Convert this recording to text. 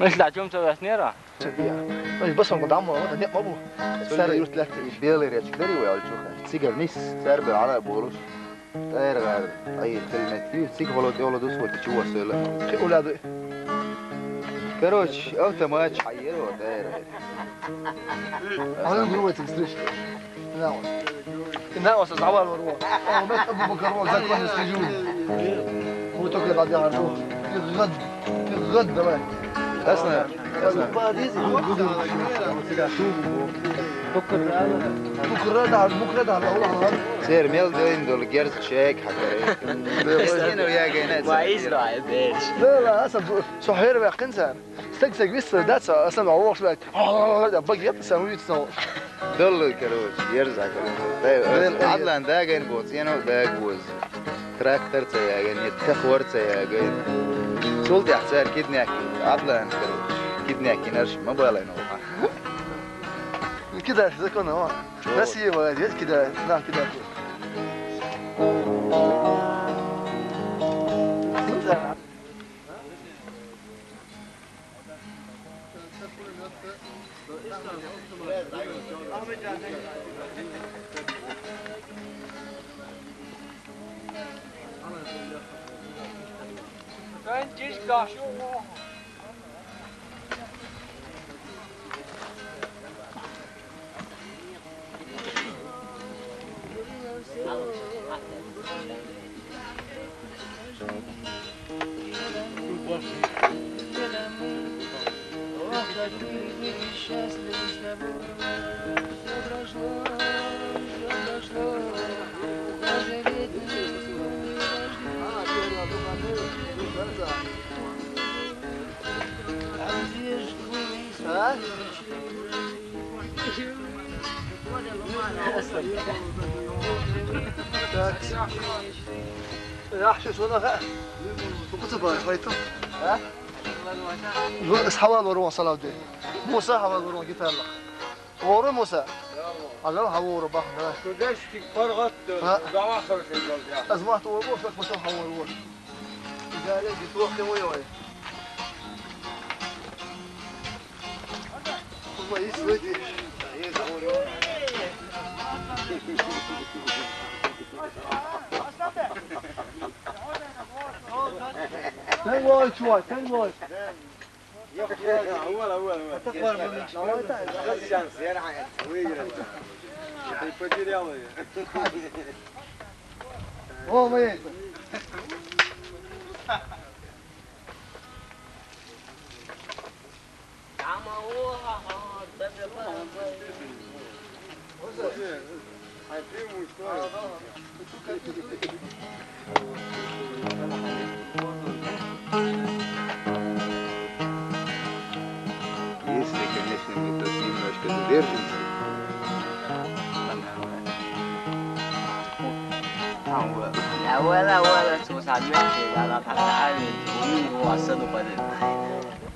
مش لعجوم سوي أسنيرة مش بس من قدام ما ده ما أبو سعر يروح ثلاثة بيلر يا شكلي ويا شوخة سيجر نيس سعر بالعرب بولوش تاير غير أي كلمة فيه سيج هولو تيولو دوس وتشوه سيلا شيء أولاده كروش أو تماش حيرو تاير أنا أقول تكسرش لا أستاذ عوال وروح ما أبو بكر روح زاد واحد سجون هو تأكل بعد يعرفوه غد دواء أصلا بكرة ده على أول سير ميل دوين دول جيرز شيك حتى استنوا يا جينات وعيز له عيبيش لا أصلا صحيح بقى قنصان استكسك بس ده أصلا عروق شوية بقى يبتسم ويتصور دول كروش يرزع كروش عدلان دا جين بوتينو دا جوز تراكتر تياجين يتخور تياجين سولتي احسار كدني عدلان كروش كدني نرش ما بالي نوع كده إذا كنا هو بس هي ولد كده نعم كده يا حشيش ولا غا وكتب رايته ها اصحاب الورو صلاة دي موسى حوال الورو جيت هلا ورو موسى الله حوور بخ كداش فرغت دعوة خرج الجو أزمات ورو فك موسى حوال ورو قال لي تروح كم ويا والله يسوي تن وايد شوي تن وايد أول تكبر من الشمس يا رعاية ويجري يفجر يا ولد هو ما ينسى أول سوسة ماشي على تعالى ومين هو أصله بدل